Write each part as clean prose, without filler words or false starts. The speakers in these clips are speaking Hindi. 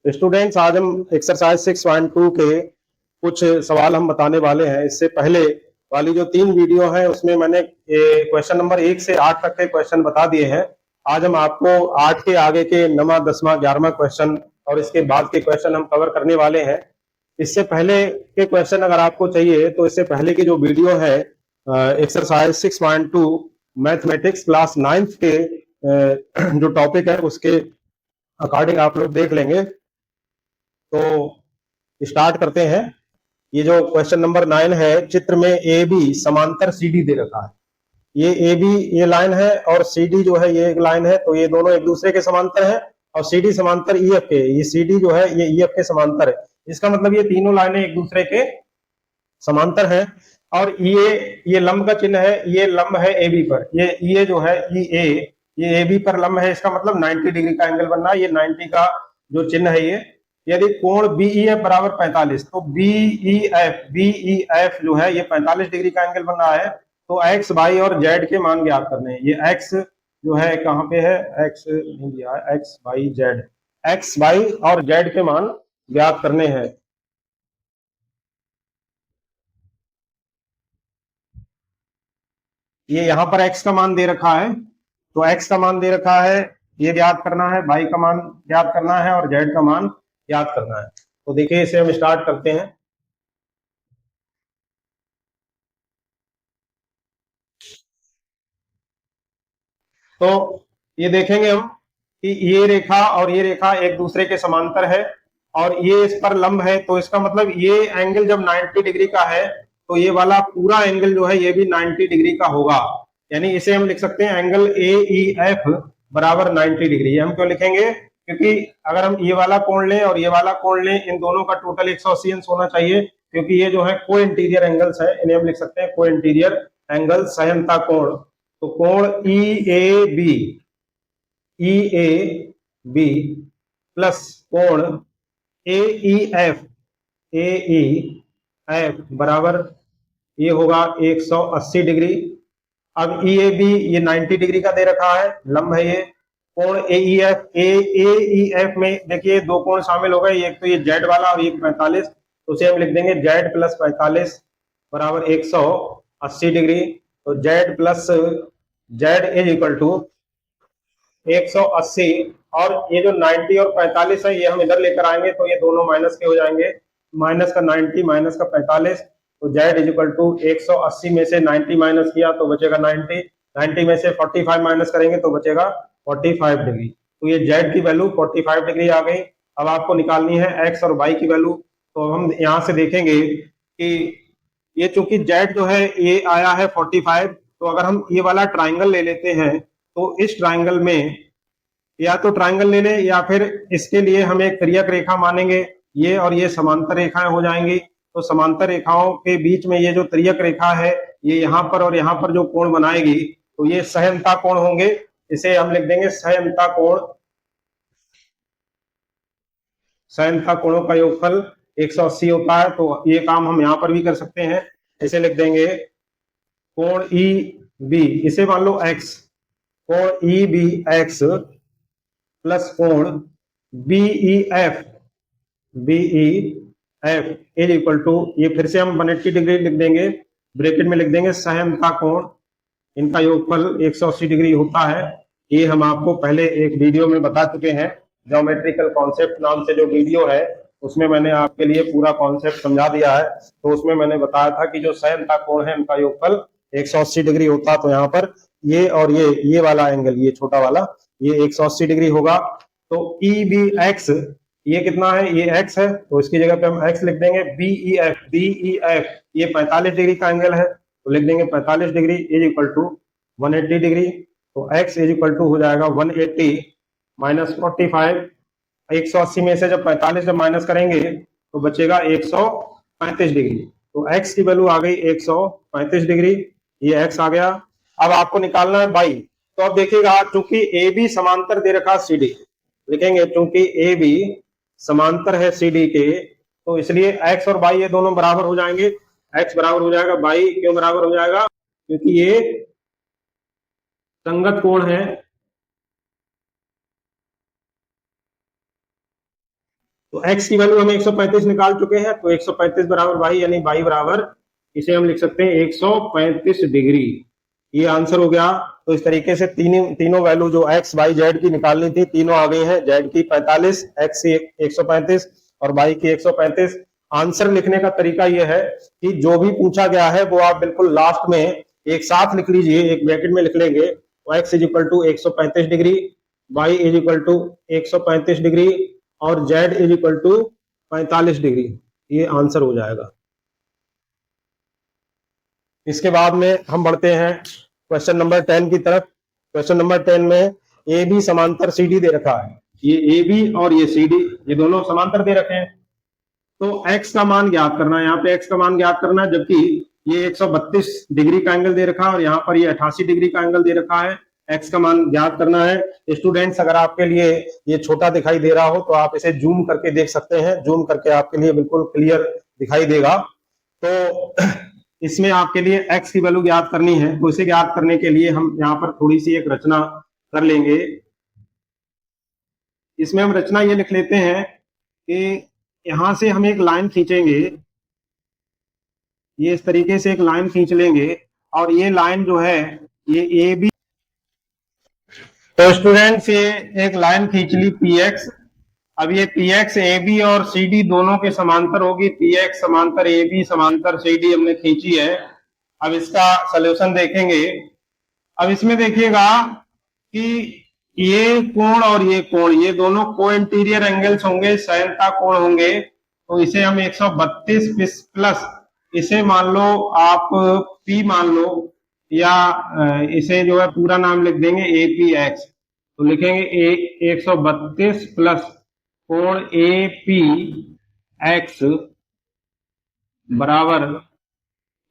स्टूडेंट्स, आज हम एक्सरसाइज 6.2 के कुछ सवाल हम बताने वाले हैं। इससे पहले वाली जो 3 वीडियो है उसमें मैंने क्वेश्चन नंबर 1 से 8 तक के क्वेश्चन बता दिए हैं। आज हम आपको 8 के आगे के 9वां 10वां 11वां क्वेश्चन और इसके बाद के क्वेश्चन हम कवर करने वाले हैं। इससे पहले के क्वेश्चन अगर आपको चाहिए तो इससे पहले की जो वीडियो है एक्सरसाइज 6.2 मैथमेटिक्स क्लास 9th के जो टॉपिक है उसके अकॉर्डिंग आप लोग देख लेंगे। तो स्टार्ट करते हैं। ये जो क्वेश्चन नंबर 9 है, चित्र में ए बी समांतर सी डी दे रखा है। ये ए बी ये लाइन है और सी डी जो है ये एक लाइन है, तो ये दोनों एक दूसरे के समांतर है। और सी डी समांतर ई एफ के, ये सी डी जो है ये ई एफ के समांतर है। इसका मतलब ये तीनों लाइनें एक दूसरे के समांतर है। और ये लंब का चिन्ह है, ये लंब है ए बी पर। ये जो है ये ए बी पर लंब है, इसका मतलब 90 डिग्री का एंगल बनना है। ये 90 का जो चिन्ह है ये। यदि कोण बीई एफ बराबर 45, तो बीई एफ जो है ये 45 डिग्री का एंगल बन रहा है। तो एक्स वाई और जेड के मान ज्ञात करने हैं। ये एक्स जो है कहाँ पे है, एक्स नहीं दिया है, x y z, x y और जेड के मान ज्ञात करने हैं। ये यहाँ पर x का मान दे रखा है, तो x का मान दे रखा है, ये ज्ञात करना है, y का मान ज्ञात करना है और z का मान ज्ञात करना है। तो देखिए इसे हम स्टार्ट करते हैं। तो ये देखेंगे हम कि ये रेखा और ये रेखा एक दूसरे के समांतर है और ये इस पर लंब है। तो इसका मतलब ये एंगल जब 90 डिग्री का है तो ये वाला पूरा एंगल जो है ये भी 90 डिग्री का होगा। यानी इसे हम लिख सकते हैं एंगल ए ई एफ बराबर 90 डिग्री। हम क्यों लिखेंगे, क्योंकि अगर हम ये वाला कोण लें और ये वाला कोण लें, इन दोनों का टोटल 180 अंश होना चाहिए, क्योंकि ये जो है को इंटीरियर एंगल्स है, इन्हें हम लिख सकते हैं को इंटीरियर एंगल, सहनता कोण। तो कोण ई ए बी प्लस कोण ए ई एफ बराबर ये होगा 180 डिग्री। अब ई ए बी ये 90 डिग्री का दे रखा है, लंब है ये। कोण ए ई एफ में देखिए दो कोण शामिल हो गए, एक तो ये जेड वाला और एक 45, तो उसे हम लिख देंगे जेड प्लस 45 बराबर 180 डिग्री। तो z plus z is equal to 180, और ये जो 90 और 45 है ये हम इधर लेकर आएंगे तो ये दोनों माइनस के हो जाएंगे। माइनस का 90 माइनस का 45, तो जेड इज इक्वल टू 180 में से 90 माइनस किया तो बचेगा 90, 90 में से 45 माइनस करेंगे तो बचेगा 45 डिग्री। तो ये जेड की वैल्यू 45 डिग्री आ गई। अब आपको निकालनी है एक्स और वाई की वैल्यू। तो हम यहाँ से देखेंगे कि ये चूंकि जेड जो है ये आया है 45, तो अगर हम ये वाला ट्राइंगल ले लेते हैं तो इस ट्राइंगल में या तो ट्राइंगल ले लें या फिर इसके लिए हम एक तिर्यक रेखा मानेंगे। ये और ये समांतर रेखाएं हो जाएंगी। तो समांतर रेखाओं के बीच में ये जो तिर्यक रेखा है ये यहाँ पर और यहाँ पर जो कोण बनाएगी तो ये सहनता कोण होंगे। इसे हम लिख देंगे सहनता कोण। सहनता कोणों का योगफल 180 होता है। तो ये काम हम यहाँ पर भी कर सकते हैं। इसे लिख देंगे कोण ई बी, इसे मान लो एक्स, कोण ई बी एक्स प्लस कोण B E F is equal to, ये फिर से हम 180 डिग्री लिख देंगे, ब्रैकेट में लिख देंगे सहनता कोण, इनका योगफल 180 डिग्री होता है। ये हम आपको पहले एक वीडियो में बता चुके हैं, ज्योमेट्रिकल कॉन्सेप्ट नाम से जो वीडियो है उसमें मैंने आपके लिए पूरा कॉन्सेप्ट समझा दिया है। तो उसमें मैंने बताया था कि जो सहनता कोण है इनका योगफल 180 डिग्री होता। तो यहाँ पर ये और ये वाला एंगल, ये छोटा वाला, ये 180 डिग्री होगा। तो ई बी एक्स ये कितना है, ये एक्स है, तो इसकी जगह पे हम एक्स लिख देंगे। बीई एफ ये 45 डिग्री का एंगल है, तो लिख देंगे 45 degree is equal to 180 degree. तो एक्स इज इक्वल टू हो जाएगा 180 माइनस 45। 180 में से जब 45 जब माइनस करेंगे तो बचेगा 135 डिग्री। तो एक्स की वैल्यू आ गई 135 डिग्री, ये एक्स आ गया। अब आपको निकालना है बाई। तो अब देखिएगा चूंकि ए बी समांतर दे रखा सी डी, लिखेंगे चूंकि ए बी समांतर है सी डी के, तो इसलिए एक्स और बाई ये दोनों बराबर हो जाएंगे। एक्स बराबर हो जाएगा बाई, क्यों बराबर हो जाएगा, क्योंकि ये संगत कोण है। तो x की वैल्यू हम 135 निकाल चुके हैं, तो 135 बराबर y, यानी y बराबर इसे हम लिख सकते हैं 135 डिग्री। ये आंसर हो गया। तो इस तरीके से तीनों वैल्यू जो x, y, z की निकालनी थी, तीनों आ गई हैं। z की 45, x की 135 और y की 135। आंसर लिखने का तरीका यह है कि जो भी पूछा गया है वो आप बिल्कुल लास्ट में एक साथ लिख लीजिए, एक ब्रैकेट में लिख लेंगे। x is equal to 135 degree, y is equal to 135 degree और z is equal to 45 degree. ये आंसर हो जाएगा। इसके बाद में हम बढ़ते हैं क्वेश्चन नंबर 10 की तरफ। क्वेश्चन नंबर 10 में ए बी समांतर सी डी दे रखा है। ये ए बी और ये सी डी, ये दोनों समांतर दे रखे हैं। तो x का मान ज्ञात करना है, यहाँ पे x का मान ज्ञात करना है, जबकि ये 132 डिग्री का एंगल दे रखा है और यहाँ पर ये 88 डिग्री का एंगल दे रखा है। x का मान ज्ञात करना है। स्टूडेंट्स, अगर आपके लिए ये छोटा दिखाई दे रहा हो तो आप इसे जूम करके देख सकते हैं। जूम करके आपके लिए बिल्कुल क्लियर दिखाई देगा। तो इसमें आपके लिए x की वैल्यू ज्ञात करनी है। तो इसे ज्ञात करने के लिए हम यहाँ पर थोड़ी सी एक रचना कर लेंगे। इसमें हम रचना ये लिख लेते हैं कि यहां से हम एक लाइन खींचेंगे, ये इस तरीके से एक लाइन खींच लेंगे और ये लाइन जो है ये ए बी। तो स्टूडेंट्स, ये एक लाइन खींच ली PX। अब ये PX AB और CD दोनों के समांतर होगी। PX समांतर AB समांतर CD हमने खींची है। अब इसका सॉल्यूशन देखेंगे। अब इसमें देखिएगा कि ये कोण और ये कोण, ये दोनों को इंटीरियर एंगल्स होंगे, सैनता कोण होंगे। तो इसे हम 132 प्लस, इसे मान लो आप P मान लो, या इसे जो है पूरा नाम लिख देंगे APX। तो लिखेंगे 132 प्लस कोण APX बराबर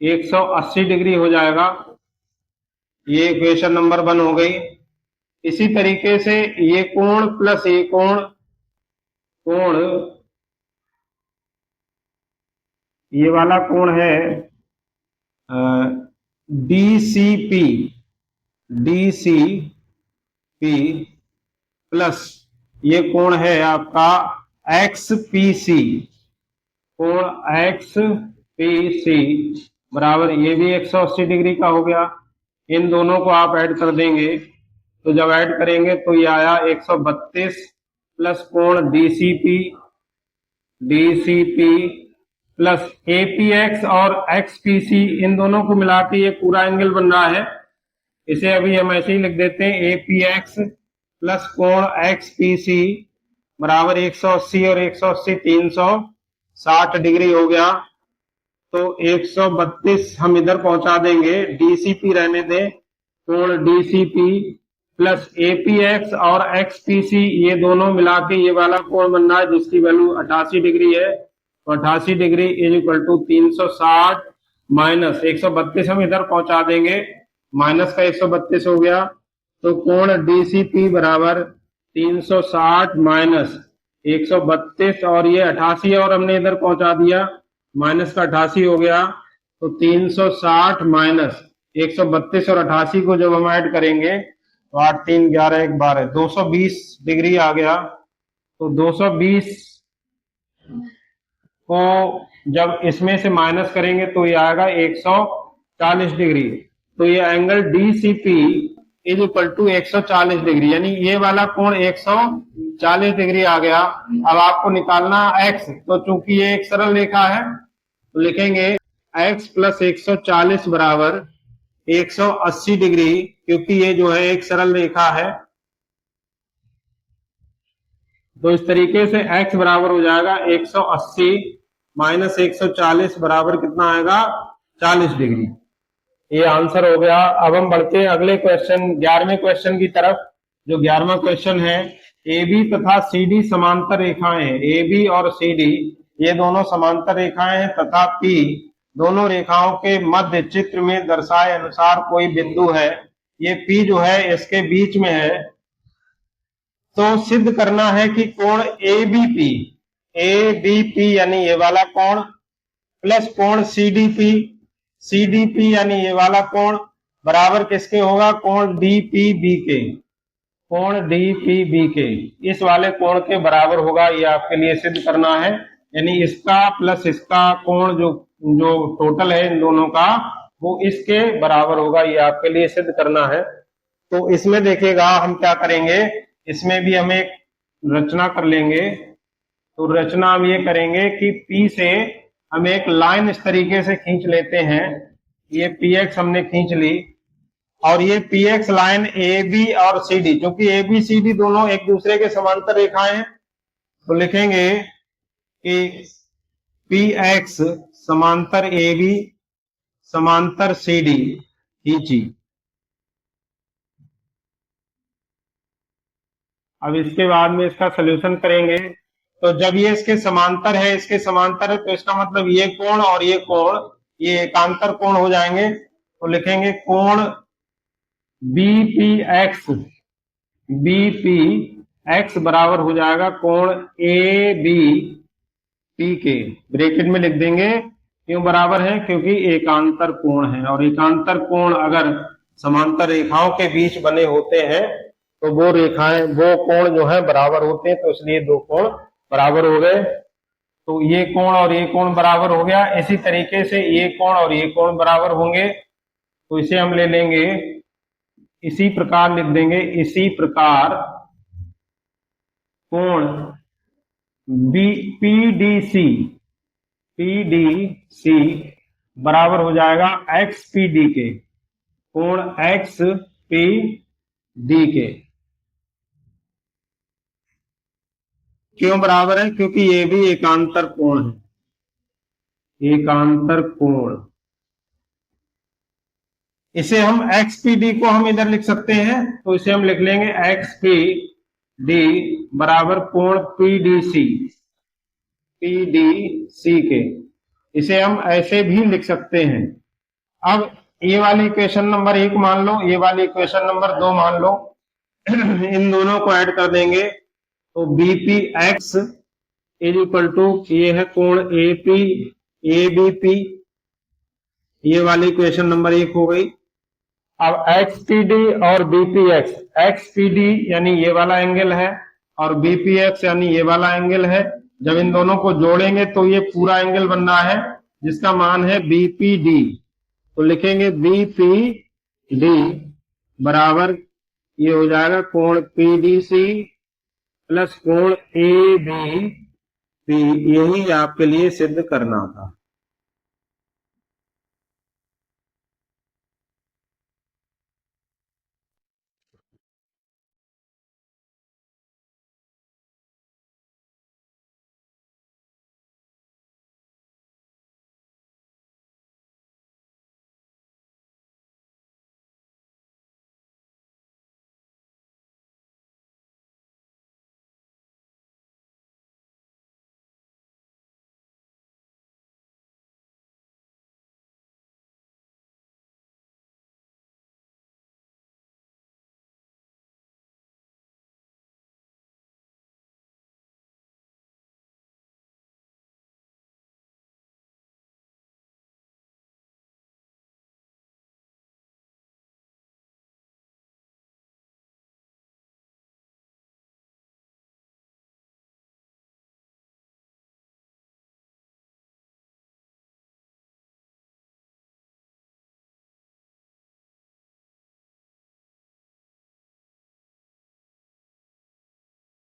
180 डिग्री हो जाएगा। ये इक्वेशन नंबर 1 हो गई। इसी तरीके से ये कोण प्लस ये कोण, कोण ये वाला कोण है DCP, DCP प्लस ये कोण है आपका XPC, कोण XPC बराबर ये भी 180 डिग्री का हो गया। इन दोनों को आप ऐड कर देंगे, तो जब ऐड करेंगे तो ये आया 132 प्लस कोण DCP प्लस APX और XPC, इन दोनों को मिला के ये पूरा एंगल बन रहा है। इसे अभी हम ऐसे ही लिख देते हैं APX प्लस कोण XPC बराबर 180 और 180 360 डिग्री हो गया। तो 132 हम इधर पहुंचा देंगे, DCP रहने दें, कोण DCP प्लस APX और XPC, ये दोनों मिला के ये वाला कोण बन रहा है जिसकी वैल्यू 88 डिग्री है। तो 88 degree is equal to 360 minus 132 हम इधर पहुंचा देंगे, माइनस का 132 हो गया। तो कोण DCP बराबर 360 माइनस 132 और ये 88 और हमने इधर पहुंचा दिया, माइनस का 88 हो गया। तो 360 माइनस 132 और 88 को जब हम ऐड करेंगे तो 8 3 11 1 12 220 डिग्री आ गया। तो 220 को जब इसमें से माइनस करेंगे तो ये आएगा 140 डिग्री। तो ये angle DCP is equal to 140 degree, यानी ये वाला कोण 140 डिग्री आ गया। अब आपको निकालना x, तो चूंकि ये एक सरल रेखा है तो लिखेंगे x प्लस 140 बराबर 180 डिग्री, क्योंकि ये जो है एक सरल रेखा है। तो इस तरीके से x बराबर हो जाएगा 180 माइनस 140 बराबर कितना आएगा 40 डिग्री। ये आंसर हो गया। अब हम बढ़ते हैं अगले क्वेश्चन 11वें क्वेश्चन की तरफ। जो 11वां क्वेश्चन है, AB तथा CD समांतर रेखाएं हैं। AB और CD ये दोनों समांतर रेखाएं हैं तथा P दोनों रेखाओं के मध्य चित्र में दर्शाए अनुसार कोई बिंदु है। ये P जो है इसके बीच में है। तो सिद्ध करना है कि कोण ABP यानी ये वाला कोण प्लस कोण CDP यानी ये वाला कोण बराबर किसके होगा, कोण DPB के। कोण DPB के इस वाले कोण के बराबर होगा, ये आपके लिए सिद्ध करना है। यानी इसका प्लस इसका कोण जो जो टोटल है इन दोनों का वो इसके बराबर होगा, ये आपके लिए सिद्ध करना है। तो इसमें देखिएगा हम क्या करेंगे, इसमें भी हम एक रचना कर लेंगे। तो रचना हम ये करेंगे कि P से हम एक लाइन इस तरीके से खींच लेते हैं, ये PX हमने खींच ली, और ये PX लाइन AB और CD, क्योंकि AB CD दोनों एक दूसरे के समांतर रेखाएं हैं, तो लिखेंगे कि PX समांतर AB समांतर CD खींची। अब इसके बाद में इसका सलूशन करेंगे। तो जब ये इसके समांतर है, तो इसका मतलब ये कोण और ये कोण ये एकांतर कोण हो जाएंगे। तो लिखेंगे कोण BPX बराबर हो जाएगा कोण ABP के, ब्रैकेट में लिख देंगे। क्यों बराबर है? क्योंकि एकांतर कोण है, और एकांतर कोण अगर समांतर रेखाओं के बीच बने होते हैं तो वो कोण जो है बराबर होते हैं, तो इसलिए दो कोण बराबर हो गए। तो ये कोण और ये कोण बराबर हो गया। इसी तरीके से ये कोण और ये कोण बराबर होंगे, तो इसे हम ले लेंगे, इसी प्रकार लिख देंगे, इसी प्रकार कोण PDC बराबर हो जाएगा XPD के, कोण XPD के। क्यों बराबर है? क्योंकि ये भी एकांतर कोण है, एकांतर कोण। इसे हम XPD को हम इधर लिख सकते हैं, तो इसे हम लिख लेंगे XPD बराबर कोण PDC के। इसे हम ऐसे भी लिख सकते हैं। अब ये वाली इक्वेशन नंबर 1 मान लो, ये वाली इक्वेशन नंबर 2 मान लो। इन दोनों को ऐड कर देंगे, तो BPX इज इक्वल टू, ये है कोण ABP, ये वाली इक्वेशन नंबर 1 हो गई। अब XPD और BPX, XPD यानी ये वाला एंगल है और BPX यानी ये वाला एंगल है। जब इन दोनों को जोड़ेंगे तो ये पूरा एंगल बन रहा है जिसका मान है BPD। तो लिखेंगे BPD बराबर ये हो जाएगा कोण PDC प्लस कोण ABP। यही आपके लिए सिद्ध करना था।